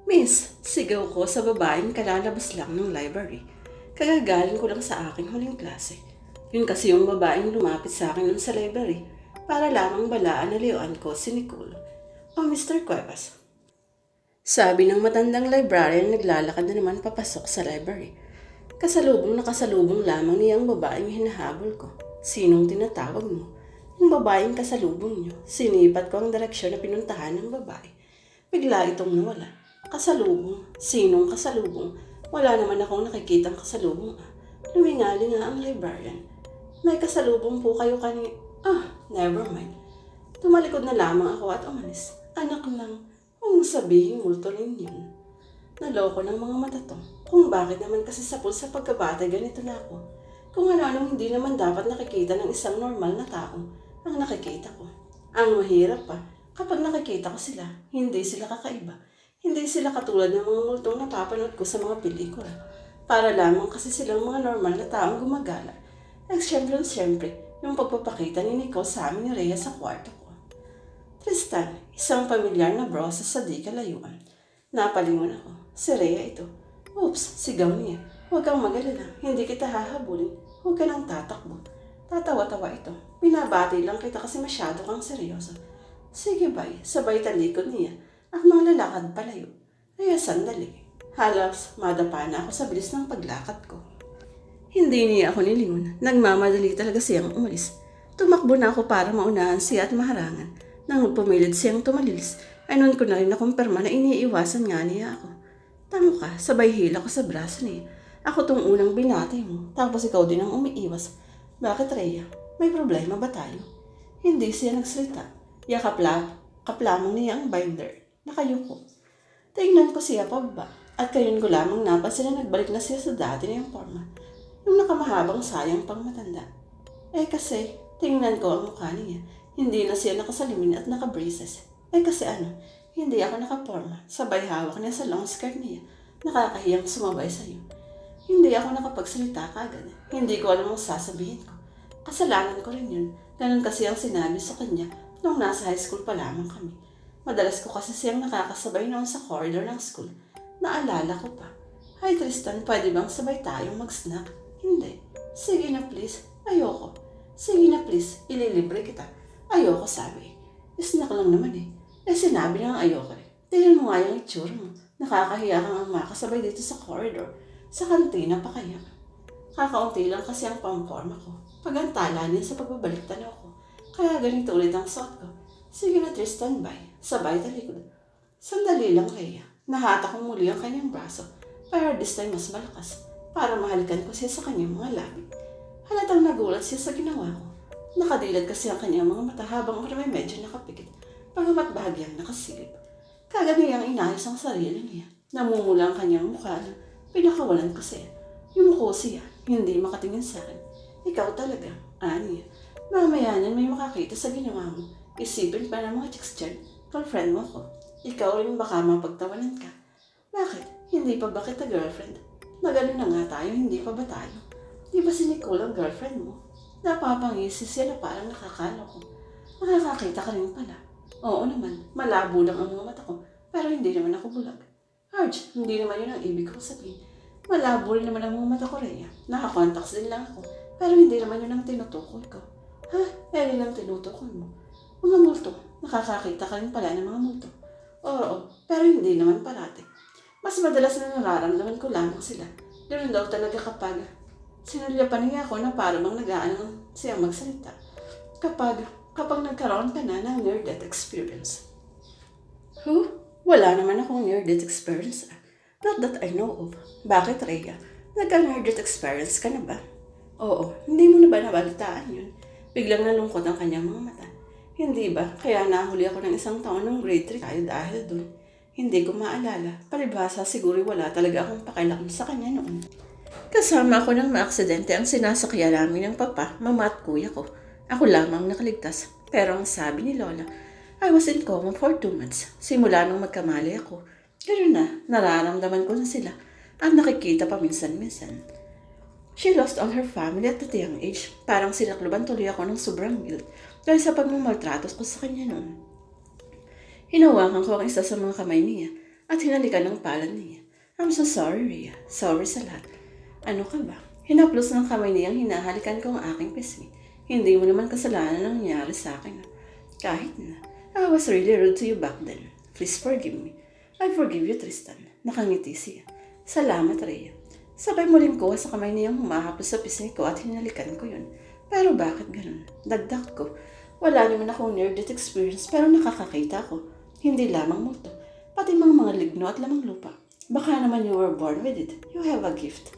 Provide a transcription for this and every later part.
Miss, sigaw ko sa babaeng kalalabas lang ng library. Kagagaling ko lang sa aking huling klase. Yun kasi yung babaeng lumapit sa akin dun sa library para lamang balaan na layuan ko si Nicole. Oh, Mr. Cuevas. Sabi ng matandang librarian naglalakad na naman papasok sa library. Kasalubong lamang niya ang babaeng hinahabol ko. Sinong tinatawag mo? Yung babaeng kasalubong niyo. Sinipat ko ang direksyon na pinuntahan ng babae. Bigla itong nawala. Kasalubong? Sinong kasalubong? Wala naman akong nakikitang kasalubong. Lumingali nga ang librarian. May kasalubong po kayo never mind. Tumalikod na lamang ako at umalis. Anak lang, kung sabihin multo rin yun. Naloko ng mga mata to. Kung bakit naman kasi sapul sa pagkabata ganito na ako. Kung ano-anong hindi naman dapat nakikita ng isang normal na tao ang nakikita ko. Ang mahirap pa, kapag nakikita ko sila, hindi sila kakaiba. Hindi sila katulad ng mga multong napapanood ko sa mga pelikula. Para lamang kasi silang mga normal na taong gumagala. At siyempre, yung pagpapakita ni Nicole sa amin ni Rhea sa kwarto ko. Tristan, isang pamilyar na brosa sa di kalayuan. Napalingon ako. Si Rhea ito. Oops, sigaw niya. Huwag kang magalala. Hindi kita hahabulin. Huwag ka nang tatakbo. Tatawa-tawa ito. Binabati lang kita kasi masyado kang seryoso. Sige bye, sabay talikod niya. At mga lalakad palayo. Kaya sandali. Halos madapa na ako sa bilis ng paglakad ko. Hindi niya ako nilingon. Nagmamadali talaga siyang umalis. Tumakbo na ako para maunahan siya at maharangan. Nang pumilit siyang tumalilis, ay noon ko na rin nakumpirma na iniiwasan nga niya ako. Tamo ka, sabay hila ko sa braso niya. Ako tong unang binati mo, tapos ikaw din ang umiiwas. Bakit, Rhea? May problema ba tayo? Hindi siya nagsalita. Kaplamang niya ang binder. Nakayuko. Tingnan ko siya pababa, at kayon ko lamang napansin na nagbalik na siya sa dati niyang forma. Yung nakamahabang sayang pang matanda. Kasi, tingnan ko ang mukha niya. Hindi na siya nakasalimin at nakabraces. Kasi hindi ako nakaporma. Sabay hawak niya sa long skirt niya. Nakakahiyang sumabay sa'yo. Hindi ako nakapagsalita kagad. Hindi ko alam ang sasabihin ko. Kasalanan ko rin yun. Ganun kasi ang sinabi sa kanya nung nasa high school pa lamang kami. Madalas ko kasi siyang nakakasabay noon sa corridor ng school. Naalala ko pa. Hi Tristan, pwede bang sabay tayong mag-snack? Hindi. Sige na please. Ayoko. Sige na please. Ililibre kita. Ayoko sabi. Snack lang naman eh. Sinabi niya ang ayoko eh. Tingnan mo nga yung itsura mo. Nakakahiya kang ang makasabay dito sa corridor. Sa kantina pa kaya. Kakaunti lang kasi ang pamporma ko. Pagantala niya sa pagbabalik tanaw ko. Kaya ganito ulit ang suot ko. Sige na Tristan, bye. Sabay talikod. Sandali lang Rhea. Nahata ko muli ang kanyang braso. Pero this time mas malakas. Para mahalikan ko siya sa kanyang mga labi. Halatang nagulat siya sa ginawa ko. Nakadilat kasi ang kanyang mga mata habang ako may medyo nakapikit. Pagamat bahagyang nakasilip. Kaganiyang inayos ang sarili niya. Namumula ang kanyang mukha na pinakawalan ko siya. Yumuko siya, hindi makatingin sa akin. Ikaw talaga, Anya. Mamaya niyan may makakita sa ginawa mo. Isipin pa ng mga chicks dyan, girlfriend mo ko. Ikaw rin baka mapagtawanan ka. Bakit? Hindi pa ba kita girlfriend? Nagano na nga tayo, hindi pa ba tayo? Di ba si Nicole ang girlfriend mo? Napapangisi siya na parang nakakalo ko. Nakakakita ka rin pala. Oo naman, malabo lang ang mga mata ko, pero hindi naman ako bulag. Arj, hindi naman yun ang ibig kong sabihin. Malabo rin naman ang mga mata ko, Rhea. Nakakontacts din lang ako, pero hindi naman yun ang tinutukoy ko. Rin ang tinutukoy mo. Mga multo, nakakakita ka rin pala ng mga multo. Oo, pero hindi naman parati. Mas madalas na nararamdaman ko lamang sila. Ganoon daw talaga kapag sinulyapan niya ako na parang nag-aanang siyang magsalita. Kapag nagkaroon ka na ng near-death experience. Wala naman akong near-death experience. Not that I know of. Bakit, Rhea? Nagka-near-death experience ka na ba? Oo, hindi mo na ba nabalitaan yun? Biglang nalungkot ang kanyang mga mata. Hindi ba? Kaya nahuli ako ng isang taon ng grade 3 tayo dahil dun. Hindi ko maalala. Palibhasa siguro wala talaga akong pakialam sa kanya noon. Kasama ako ng maaksidente ang sinasakyan namin ng papa, mama at kuya ko. Ako lamang nakaligtas. Pero ang sabi ni Lola, I was in coma for 2 months. Simula nung magkamali ako. Ganoon na, nararamdaman ko na sila. At nakikita pa minsan-minsan. She lost all her family at a young age. Parang sinakluban tuloy ako ng sobrang guilt dahil sa pagmamaltratos ko sa kanya noon. Hinawakan ko ang isa sa mga kamay niya at hinalikan ng palad niya. I'm so sorry, Rhea. Sorry sa lahat. Ano ka ba? Hinaplos ng kamay niyang hinahalikan ko ang aking pisngi. Hindi mo naman kasalanan ang nangyari sa akin. Kahit na, I was really rude to you back then. Please forgive me. I forgive you, Tristan. Nakangiti siya. Salamat, Rhea. Sabay muling kuha sa kamay niyang humahaplos sa pisngi ko at hinalikan ko yun. Pero bakit ganun? Dagdag ko. Wala naman akong near-death experience pero nakakakita ko. Hindi lamang multo, pati mga ligno at lamang lupa. Baka naman you were born with it. You have a gift.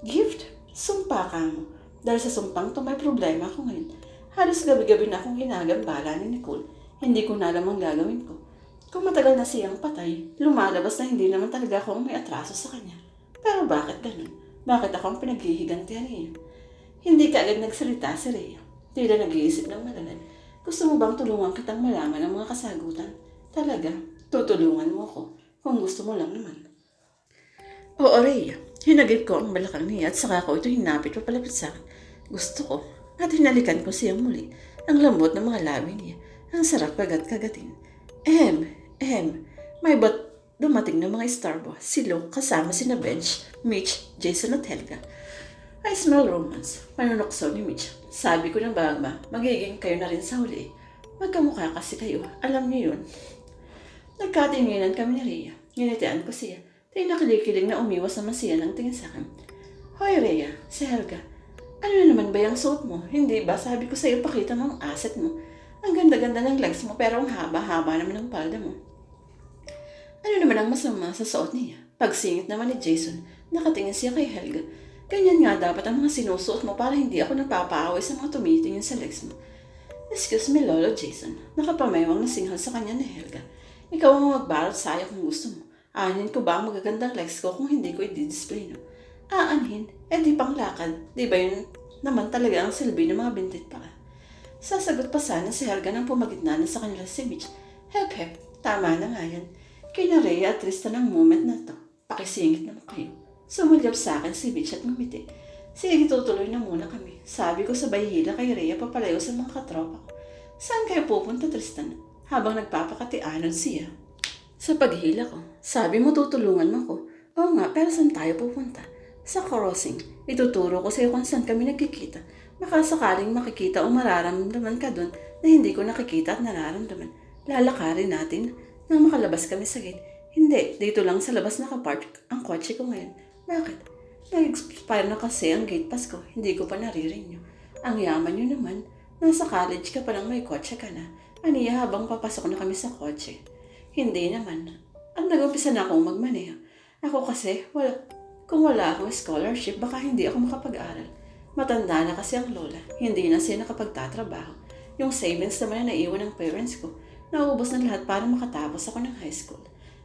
Gift? Sumpa ka mo. Dahil sa sumpang to may problema ako ngayon. Halos gabi-gabi na akong ginagambala ni Nicole. Hindi ko na alam ang gagawin ko. Kung matagal na siyang patay, lumalabas na hindi naman talaga ako may atraso sa kanya. Pero bakit ganun? Bakit ako ang pinaghihigantihan niya? Hindi ka agad nagsalita si Rhea. Tila nag-iisip ng malalan. Gusto mo bang tulungan kitang malaman ang mga kasagutan? Talaga, tutulungan mo ako kung gusto mo lang naman. Oo, Rhea. Hinagip ko ang balakang niya at saka ko ito hinapit papalapit sa akin. Gusto ko at hinalikan ko siya muli. Ang lambot ng mga labi niya. Ang sarap kagat-kagatin. May ba't dumating ng mga Starbo? Si Luke kasama sina Bench, Mitch, Jason at Helga. I smell romance. Panunokso ni Mitch. Sabi ko ng bagma, magiging kayo na rin sa huli. Magkamukha kasi kayo. Alam niyo yun. Nagkatinginan kami ni Rhea. Nginitian ko siya. Tayo nakilikiling na umiwas naman siya ng tingin sa akin. Hoy Rhea, si Helga. Ano na naman ba yung suot mo? Hindi ba sabi ko sa'yo pakita mo ang asset mo? Ang ganda-ganda ng legs mo pero ang haba-haba naman ng palda mo. Ano naman ang masama sa suot niya? Pagsingit naman ni Jason, nakatingin siya kay Helga. Ganyan nga dapat ang mga sinusuot mo para hindi ako napapaaway sa mga tumitingin sa legs mo. Excuse me, Lolo Jason. Nakapamayawang na singhal sa kanya ni Helga. Ikaw ang magbarot sa'yo kung gusto mo. Aanhin ko ba ang magagandang legs ko kung hindi ko i-display, no? Aanhin? Di panglakad. Di ba yun naman talaga ang silbi ng mga bintit pa? Sasagot pa sana si Helga nang pumagitna na sa kanila si Mitch. Hep, tama na nga yan. Kina Rhea at Tristan ang moment na to. Pakisingit naman kayo. Sumulyap sa akin si Mitch at ngumiti. Sige, tutuloy na muna kami. Sabi ko sabay hila kay Rhea papalayo sa mga katropa ko. Saan kayo pupunta, Tristan? Habang nagpapakatianon siya. Sa paghila ko, sabi mo tutulungan mo ko. Oo nga, pero saan tayo pupunta? Sa crossing, ituturo ko sa iyo kung saan kami nagkikita. Baka sakaling makikita o mararamdaman ka doon na hindi ko nakikita at nararamdaman. Lalakarin natin nang makalabas kami sa gate. Hindi, dito lang sa labas nakapark ang kotse ko ngayon. Bakit? Nag-expire na kasi ang gate pass ko. Hindi ko pa nare-renew. Ang yaman nyo naman. Nasa college ka pa lang may kotse ka na. Aniya habang papasok na kami sa kotse. Hindi naman. Ang nag-umpisa na akong magmaneho. Ako kasi, kung wala akong scholarship, baka hindi ako makapag-aral. Matanda na kasi ang lola. Hindi na siya nakapagtatrabaho. Yung savings naman na naiwan ng parents ko, naubos na lahat para makatapos ako ng high school.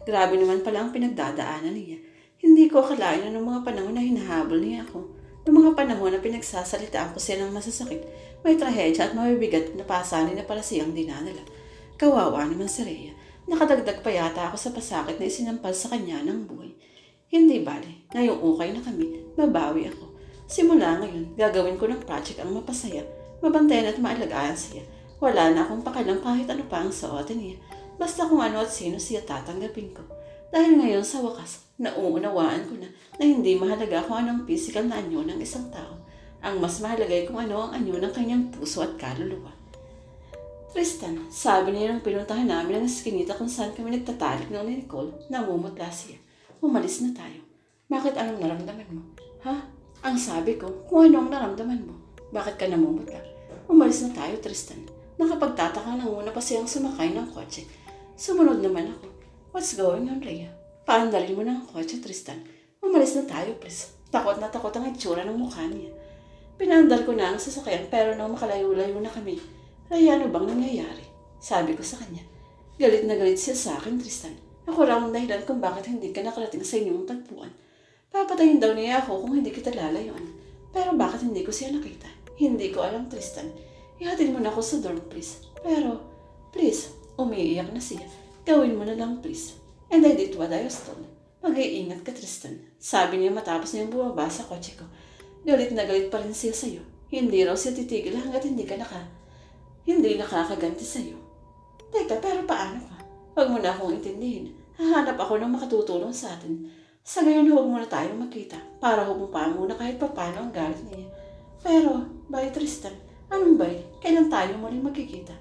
Grabe naman pala ang pinagdadaanan niya. Hindi ko akalain na noong mga panahon na hinahabol niya ako. Noong mga panahon na pinagsasalitaan ko siya ng masasakit, may trahedya at mabibigat na pasanin na pala siyang dinadala. Kawawa naman si Rhea. Nakadagdag pa yata ako sa pasakit na isinampal sa kanya ng buhay. Hindi bale, ngayong okay na kami, mabawi ako. Simula ngayon, gagawin ko ng project ang mapasaya, mabantayan at maalagaan siya. Wala na akong pakialam kahit ano pa ang suotin niya. Basta kung ano at sino siya tatanggapin ko. Dahil ngayon sa wakas, nauunawaan ko na hindi mahalaga kung anong physical na anyo ng isang tao. Ang mas mahalaga ay kung ano ang anyo ng kanyang puso at kaluluwa. Tristan, sabi niya nang pinuntahan namin ang eskinita kung saan kami nagtatalik noon ni Nicole, namumutla siya. Umalis na tayo. Bakit anong naramdaman mo? Ha? Ang sabi ko, kung ano ang naramdaman mo. Bakit ka namumutla? Umalis na tayo, Tristan. Nakapagtataka na muna pa siyang sumakay ng kotse. Sumunod naman ako. What's going on, Rhea? Paandalin mo na ang kotse, Tristan. Umalis na tayo, please. Takot na takot ang itsura ng mukha niya. Pinaandal ko na ang sasakyan pero nang makalayo-layo na kami. Rhea, ano bang nangyayari? Sabi ko sa kanya. Galit na galit siya sa akin, Tristan. Ako lang ang dahilan kung bakit hindi ka nakarating sa inyong tagpuan. Papatayin daw niya ako kung hindi kita lalayuan. Pero bakit hindi ko siya nakita? Hindi ko alam, Tristan. Ihatid mo na ako sa dorm, please. Pero, please, umiiyak na siya. Gawin mo na lang, please. And I did what I was told. Mag-iingat ka, Tristan. Sabi niya matapos niyang bumaba sa kotse ko. Galit na galit pa rin siya sa'yo. Hindi raw siya titigil hanggat hindi nakakaganti sa'yo. Teka, pero paano ka? Huwag mo na akong intindihin. Hahanap ako ng makatutulong sa atin. Sa ngayon, huwag muna tayo magkita para humumpa muna kahit papano ang galit niya. Pero, Bay Tristan, anong bay? Kailan tayo muling magkikita?